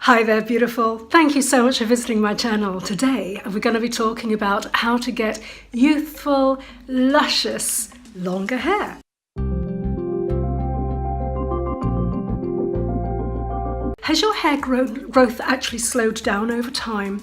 Hi there, beautiful. Thank you so much for visiting my channel. Today, we're going to be talking about how to get youthful, luscious, longer hair. Has your hair growth actually slowed down over time?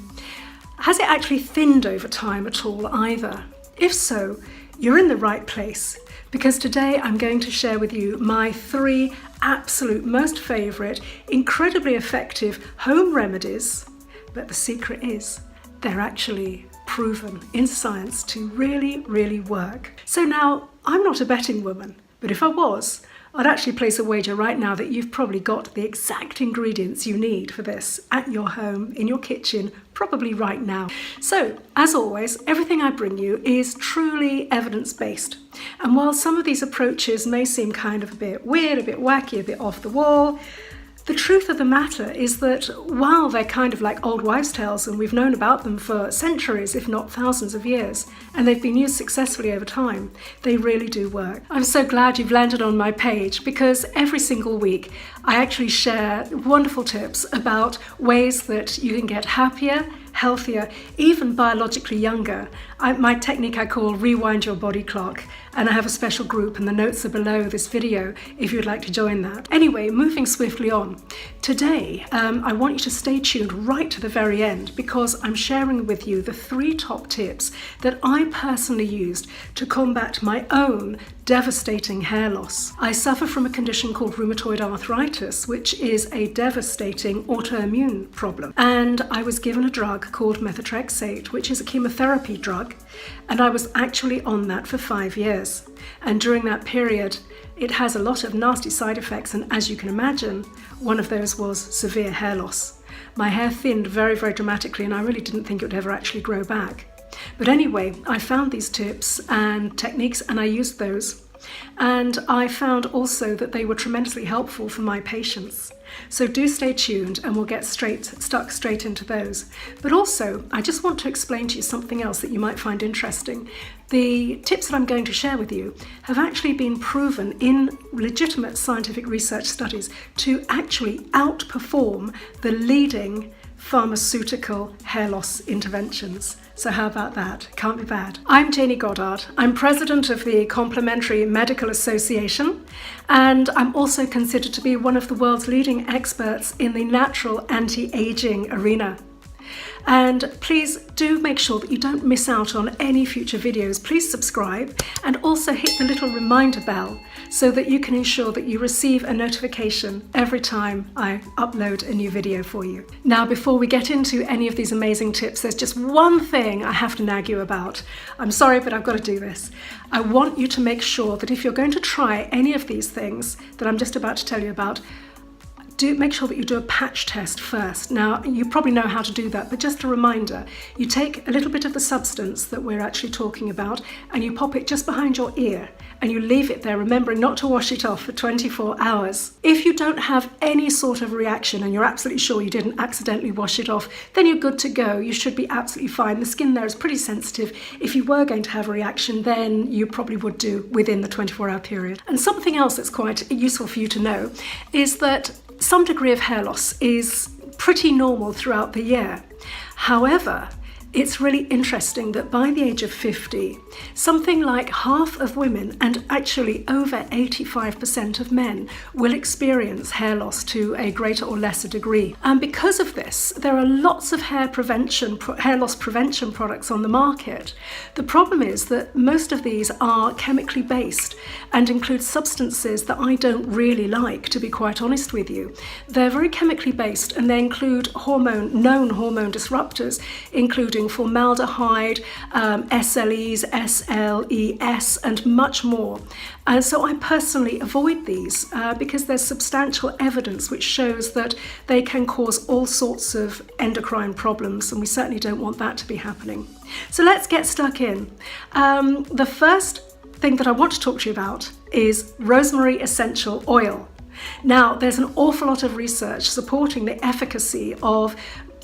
Has it actually thinned over time at all either? If so, you're in the right place, because today I'm going to share with you my 3 absolute most favourite, incredibly effective home remedies, but the secret is they're actually proven in science to really work. So now, I'm not a betting woman, but if I was, I'd actually place a wager right now that you've probably got the exact ingredients you need for this at your home, in your kitchen, probably right now. So, as always, everything I bring you is truly evidence-based. And while some of these approaches may seem kind of a bit weird, a bit wacky, a bit off the wall, the truth of the matter is that while they're kind of like old wives' tales and we've known about them for centuries, if not thousands of years, and they've been used successfully over time, they really do work. I'm so glad you've landed on my page, because every single week I actually share wonderful tips about ways that you can get happier, healthier, even biologically younger. My technique I call Rewind Your Body Clock, and I have a special group and the notes are below this video if you'd like to join that. Anyway, moving swiftly on. Today, I want you to stay tuned right to the very end, because I'm sharing with you the 3 top tips that I personally used to combat my own devastating hair loss. I suffer from a condition called rheumatoid arthritis, which is a devastating autoimmune problem. And I was given a drug called methotrexate, which is a chemotherapy drug, and I was actually on that for 5 years. And during that period, it has a lot of nasty side effects, and as you can imagine, one of those was severe hair loss. My hair thinned very dramatically, and I really didn't think it would ever actually grow back. But anyway, I found these tips and techniques and I used those. And I found also that they were tremendously helpful for my patients. So do stay tuned and we'll get stuck straight into those. But also, I just want to explain to you something else that you might find interesting. The tips that I'm going to share with you have actually been proven in legitimate scientific research studies to actually outperform the leading pharmaceutical hair loss interventions. So how about that? Can't be bad. I'm Jayney Goddard. I'm president of the Complementary Medical Association, and I'm also considered to be one of the world's leading experts in the natural anti-aging arena. And please do make sure that you don't miss out on any future videos. Please subscribe and also hit the little reminder bell so that you can ensure that you receive a notification every time I upload a new video for you. Now, before we get into any of these amazing tips, there's just one thing I have to nag you about. I'm sorry, but I've got to do this. I want you to make sure that if you're going to try any of these things that I'm just about to tell you about, do make sure that you do a patch test first. Now, you probably know how to do that, but just a reminder, you take a little bit of the substance that we're actually talking about and you pop it just behind your ear and you leave it there, remembering not to wash it off for 24 hours. If you don't have any sort of reaction and you're absolutely sure you didn't accidentally wash it off, then you're good to go. You should be absolutely fine. The skin there is pretty sensitive. If you were going to have a reaction, then you probably would do within the 24-hour period. And something else that's quite useful for you to know is that some degree of hair loss is pretty normal throughout the year. However, it's really interesting that by the age of 50, something like half of women and actually over 85% of men will experience hair loss to a greater or lesser degree. And because of this, there are lots of hair loss prevention products on the market. The problem is that most of these are chemically based and include substances that I don't really like, to be quite honest with you. They're very chemically based and they include known hormone disruptors, including formaldehyde, SLEs, SLES, and much more. And so I personally avoid these because there's substantial evidence which shows that they can cause all sorts of endocrine problems, and we certainly don't want that to be happening. So let's get stuck in. The first thing that I want to talk to you about is rosemary essential oil. Now, there's an awful lot of research supporting the efficacy of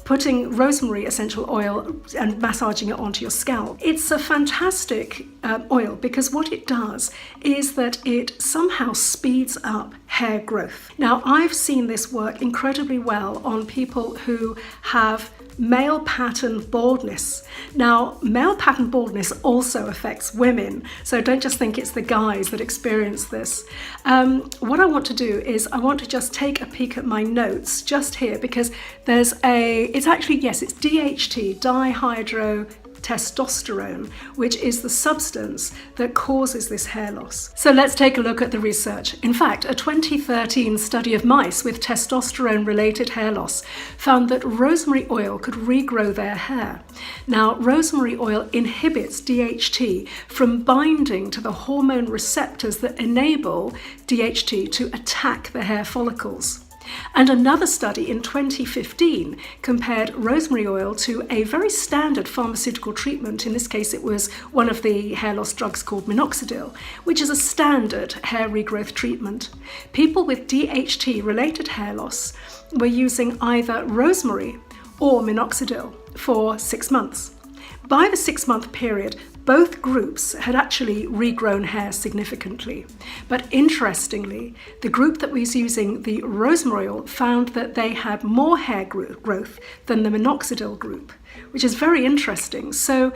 putting rosemary essential oil and massaging it onto your scalp. It's a fantastic oil because what it does is that it somehow speeds up hair growth. Now, I've seen this work incredibly well on people who have male pattern baldness. Now, male pattern baldness also affects women, so don't just think it's the guys that experience this. What I want to do is I want to just take a peek at my notes just here, because it's DHT, dihydrotestosterone, which is the substance that causes this hair loss. So let's take a look at the research. In fact, a 2013 study of mice with testosterone-related hair loss found that rosemary oil could regrow their hair. Now, rosemary oil inhibits DHT from binding to the hormone receptors that enable DHT to attack the hair follicles. And another study in 2015 compared rosemary oil to a very standard pharmaceutical treatment. In this case, it was one of the hair loss drugs called minoxidil, which is a standard hair regrowth treatment. People with DHT-related hair loss were using either rosemary or minoxidil for 6 months. By the 6-month period, both groups had actually regrown hair significantly. But interestingly, the group that was using the rosemary oil found that they had more hair growth than the minoxidil group, which is very interesting. So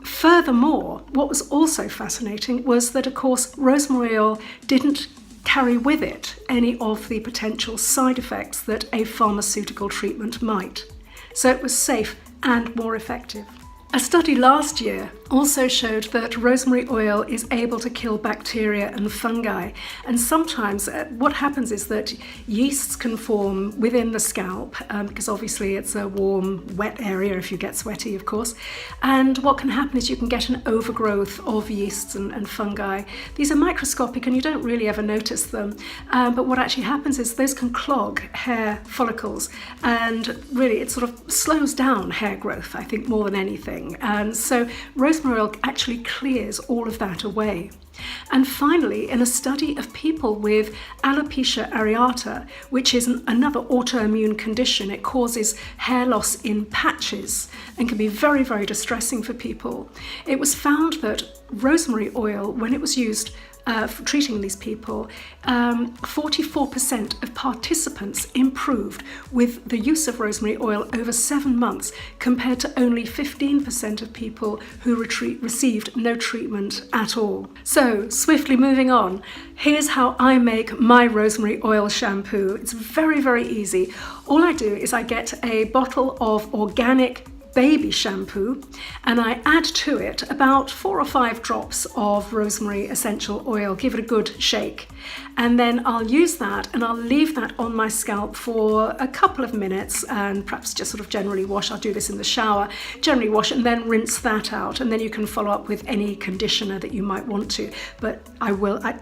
furthermore, what was also fascinating was that, of course, rosemary oil didn't carry with it any of the potential side effects that a pharmaceutical treatment might. So it was safe and more effective. A study last year also showed that rosemary oil is able to kill bacteria and fungi. And sometimes what happens is that yeasts can form within the scalp, because obviously it's a warm, wet area if you get sweaty, of course. And what can happen is you can get an overgrowth of yeasts and fungi. These are microscopic and you don't really ever notice them. But what actually happens is those can clog hair follicles, and really it sort of slows down hair growth, I think, more than anything. And so rosemary oil actually clears all of that away. And finally, in a study of people with alopecia areata, which is another autoimmune condition, it causes hair loss in patches and can be very, very distressing for people. It was found that rosemary oil, when it was used for treating these people, 44% of participants improved with the use of rosemary oil over 7 months, compared to only 15% of people who received no treatment at all. So, swiftly moving on, here's how I make my rosemary oil shampoo. It's very, very easy. All I do is I get a bottle of organic baby shampoo and I add to it about 4 or 5 drops of rosemary essential oil. Give it a good shake, and then I'll use that and I'll leave that on my scalp for a couple of minutes, and perhaps just sort of generally wash. I'll do this in the shower, generally wash and then rinse that out, and then you can follow up with any conditioner that you might want to. But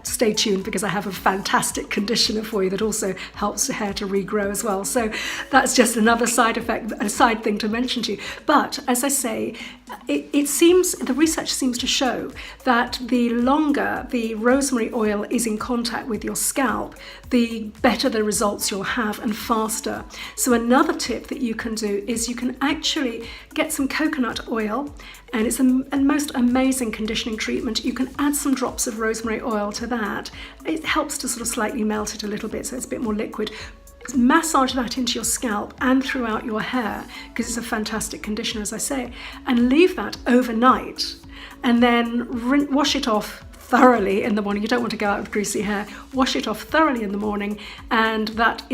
stay tuned, because I have a fantastic conditioner for you that also helps the hair to regrow as well. So that's just another side thing to mention to you. But as I say, the research seems to show that the longer the rosemary oil is in contact with your scalp, the better the results you'll have, and faster. So another tip that you can do is you can actually get some coconut oil, and it's a most amazing conditioning treatment. You can add some drops of rosemary oil to that. It helps to sort of slightly melt it a little bit so it's a bit more liquid. Massage that into your scalp and throughout your hair, because it's a fantastic conditioner, as I say, and leave that overnight, and then wash it off thoroughly in the morning. You don't want to go out with greasy hair. Wash it off thoroughly in the morning, and that's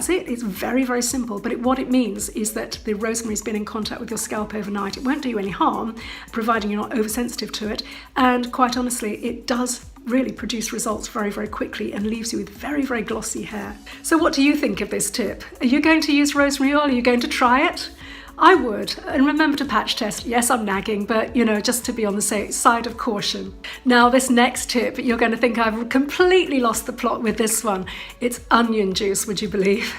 it. It's very, very simple, but what it means is that the rosemary's been in contact with your scalp overnight. It won't do you any harm, providing you're not oversensitive to it, and quite honestly, it does really produce results very, very quickly and leaves you with very, very glossy hair. So what do you think of this tip? Are you going to use rosemary oil? Are you going to try it? I would. And remember to patch test. Yes, I'm nagging, but just to be on the safe side of caution. Now, this next tip, you're going to think I've completely lost the plot with this one. It's onion juice, would you believe?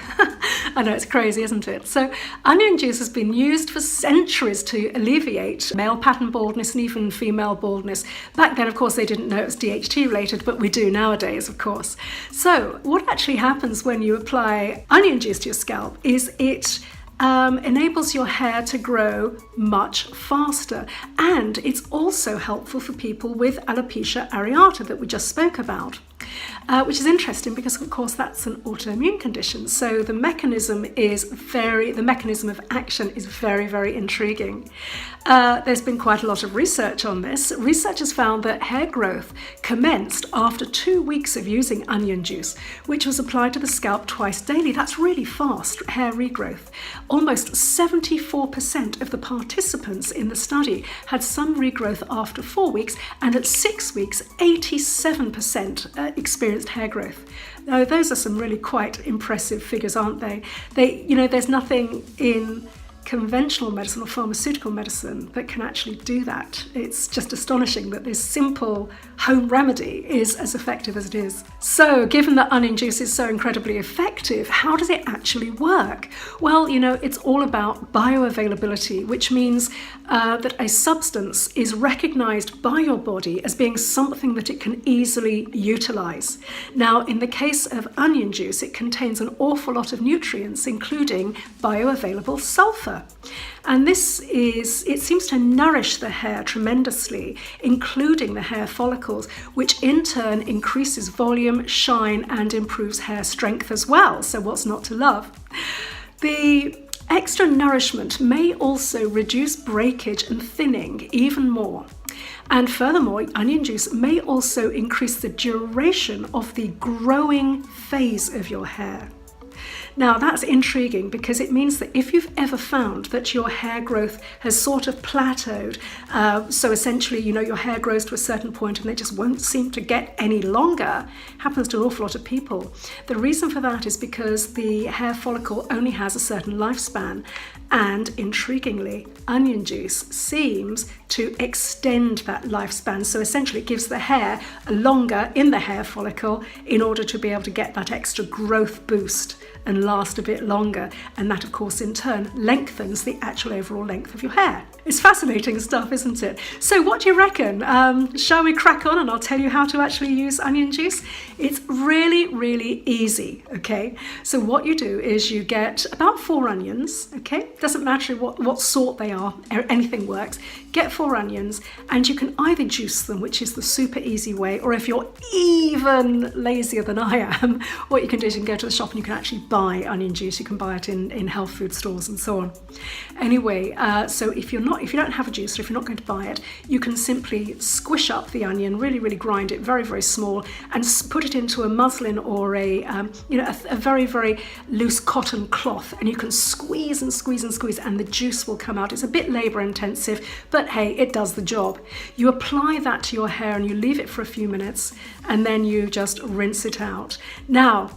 I know, it's crazy, isn't it? So onion juice has been used for centuries to alleviate male pattern baldness and even female baldness. Back then, of course, they didn't know it was DHT related, but we do nowadays, of course. So what actually happens when you apply onion juice to your scalp is it enables your hair to grow much faster, and it's also helpful for people with alopecia areata that we just spoke about, which is interesting because of course that's an autoimmune condition, so the mechanism of action is very, very intriguing. There's been quite a lot of research on this. Researchers found that hair growth commenced after 2 weeks of using onion juice, which was applied to the scalp twice daily. That's really fast hair regrowth. Almost 74% of the participants in the study had some regrowth after 4 weeks, and at 6 weeks, 87% experienced hair growth. Now, those are some really quite impressive figures, aren't they? There's nothing in conventional medicine or pharmaceutical medicine that can actually do that. It's just astonishing that this simple home remedy is as effective as it is. So, given that onion juice is so incredibly effective, how does it actually work? Well, it's all about bioavailability, which means that a substance is recognized by your body as being something that it can easily utilize. Now, in the case of onion juice, it contains an awful lot of nutrients, including bioavailable sulfur. And it seems to nourish the hair tremendously, including the hair follicles, which in turn increases volume, shine, and improves hair strength as well. So what's not to love? The extra nourishment may also reduce breakage and thinning even more. And furthermore, onion juice may also increase the duration of the growing phase of your hair. Now, that's intriguing because it means that if you've ever found that your hair growth has sort of plateaued, so essentially, your hair grows to a certain point and it just won't seem to get any longer, happens to an awful lot of people. The reason for that is because the hair follicle only has a certain lifespan, and intriguingly, onion juice seems to extend that lifespan. So essentially it gives the hair longer in the hair follicle in order to be able to get that extra growth boost and last a bit longer, and that of course in turn lengthens the actual overall length of your hair. It's fascinating stuff, isn't it? So what do you reckon? Shall we crack on and I'll tell you how to actually use onion juice? It's really, really easy, okay? So what you do is you get about 4 onions, okay? Doesn't matter what sort they are, anything works. Get 4 onions, and you can either juice them, which is the super easy way, or if you're even lazier than I am, what you can do is you can go to the shop and you can actually buy onion juice. You can buy it in health food stores and so on. Anyway, so if you don't have a juicer, if you're not going to buy it, you can simply squish up the onion, really, really grind it very, very small, and put it into a muslin or a very, very loose cotton cloth, and you can squeeze and squeeze and squeeze, and the juice will come out. It's a bit labor intensive, but hey, it does the job. You apply that to your hair and you leave it for a few minutes, and then you just rinse it out. Now,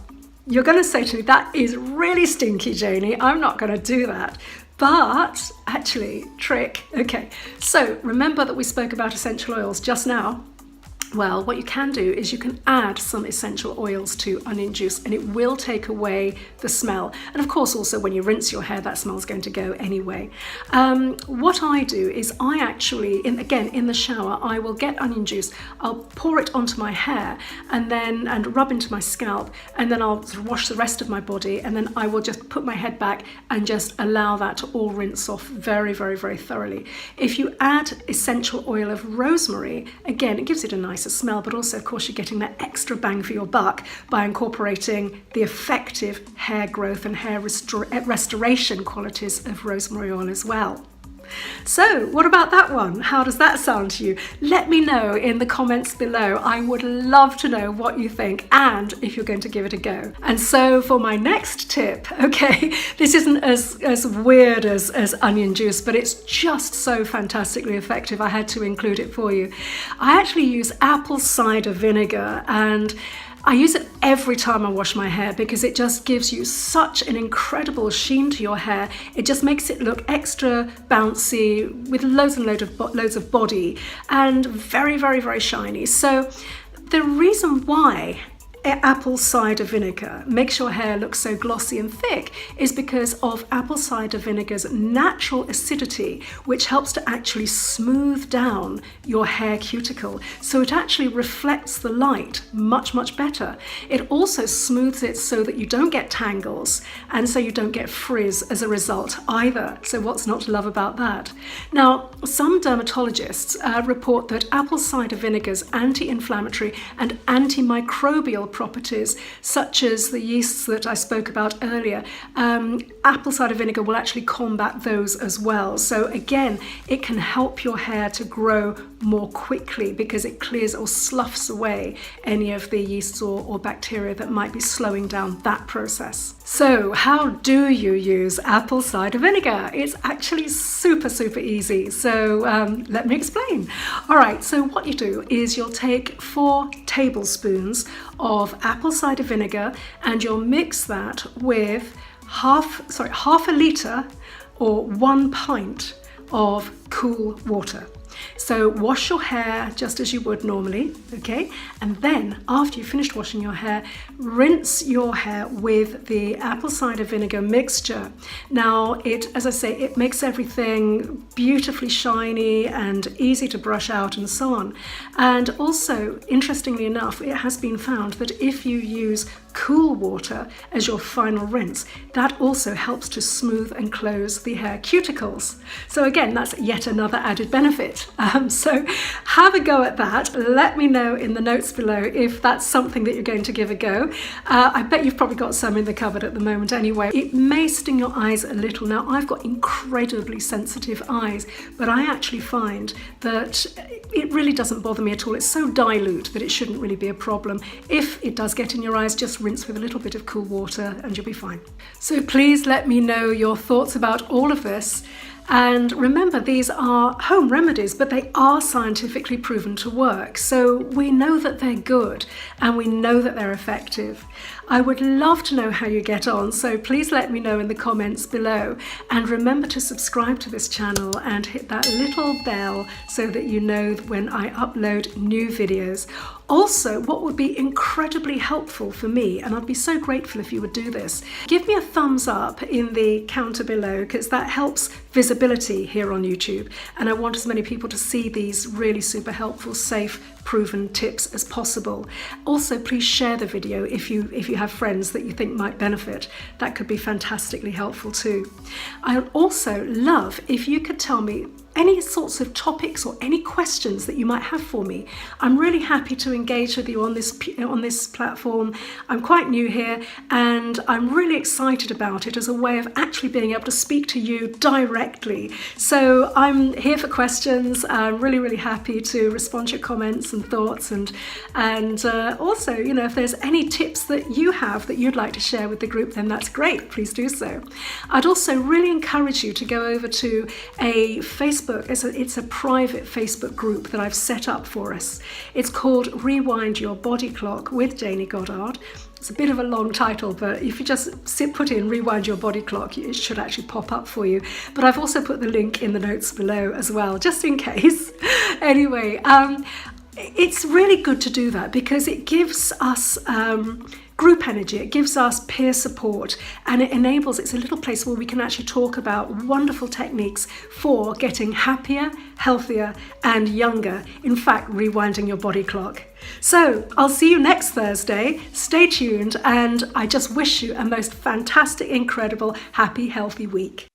you're going to say to me, that is really stinky, Jayney. I'm not going to do that. But actually, trick. Okay, so remember that we spoke about essential oils just now? Well, what you can do is you can add some essential oils to onion juice, and it will take away the smell. And of course, also when you rinse your hair, that smell's going to go anyway. What I do is I actually, in the shower, I will get onion juice, I'll pour it onto my hair and rub into my scalp, and then I'll sort of wash the rest of my body, and then I will just put my head back and just allow that to all rinse off very, very, very thoroughly. If you add essential oil of rosemary, again, it gives it a nicer smell, but also of course you're getting that extra bang for your buck by incorporating the effective hair growth and hair restoration qualities of rosemary oil as well. So what about that one? How does that sound to you? Let me know in the comments below. I would love to know what you think and if you're going to give it a go. And so for my next tip, okay, this isn't as weird as onion juice, but it's just so fantastically effective. I had to include it for you. I actually use apple cider vinegar, and I use it every time I wash my hair because it just gives you such an incredible sheen to your hair. It just makes it look extra bouncy with loads and loads of body and very, very, very shiny. So the reason why apple cider vinegar makes your hair look so glossy and thick is because of apple cider vinegar's natural acidity, which helps to actually smooth down your hair cuticle. So it actually reflects the light much, much better. It also smooths it so that you don't get tangles and so you don't get frizz as a result either. So what's not to love about that? Now, some dermatologists report that apple cider vinegar's anti-inflammatory and antimicrobial properties, such as the yeasts that I spoke about earlier, apple cider vinegar will actually combat those as well. So again, it can help your hair to grow more quickly because it clears or sloughs away any of the yeasts or bacteria that might be slowing down that process. So how do you use apple cider vinegar? It's actually super, super easy. So let me explain. All right, so what you do is you'll take 4 tablespoons of apple cider vinegar and you'll mix that with half a litre or 1 pint of cool water. So wash your hair just as you would normally, okay? And then after you've finished washing your hair, rinse your hair with the apple cider vinegar mixture. Now as I say, it makes everything beautifully shiny and easy to brush out and so on. And also, interestingly enough, it has been found that if you use cool water as your final rinse, that also helps to smooth and close the hair cuticles. So again, that's yet another added benefit. So have a go at that. Let me know in the notes below if that's something that you're going to give a go. I bet you've probably got some in the cupboard at the moment anyway. It may sting your eyes a little. Now, I've got incredibly sensitive eyes, but I actually find that it really doesn't bother me at all. It's so dilute that it shouldn't really be a problem. If it does get in your eyes, just rinse with a little bit of cool water and you'll be fine. So please let me know your thoughts about all of this. And remember, these are home remedies, but they are scientifically proven to work. So we know that they're good and we know that they're effective. I would love to know how you get on, so please let me know in the comments below. And remember to subscribe to this channel and hit that little bell so that you know when I upload new videos. Also, what would be incredibly helpful for me, and I'd be so grateful if you would do this, give me a thumbs up in the counter below, because that helps visibility here on YouTube. And I want as many people to see these really super helpful, safe, proven tips as possible. Also, please share the video if you have friends that you think might benefit. That could be fantastically helpful too. I'd also love if you could tell me any sorts of topics or any questions that you might have for me. I'm really happy to engage with you on this platform. I'm quite new here and I'm really excited about it as a way of actually being able to speak to you directly. So I'm here for questions. I'm really, really happy to respond to your comments and thoughts, and also, you know, if there's any tips that you have that you'd like to share with the group, then that's great. Please do so. I'd also really encourage you to go over to a Facebook. It's a private Facebook group that I've set up for us. It's called Rewind Your Body Clock with Jayney Goddard. It's a bit of a long title, but if you just put in Rewind Your Body Clock, it should actually pop up for you. But I've also put the link in the notes below as well, just in case. Anyway, it's really good to do that because it gives us group energy, it gives us peer support, and it's a little place where we can actually talk about wonderful techniques for getting happier, healthier, and younger. In fact, rewinding your body clock. So I'll see you next Thursday. Stay tuned, and I just wish you a most fantastic, incredible, happy, healthy week.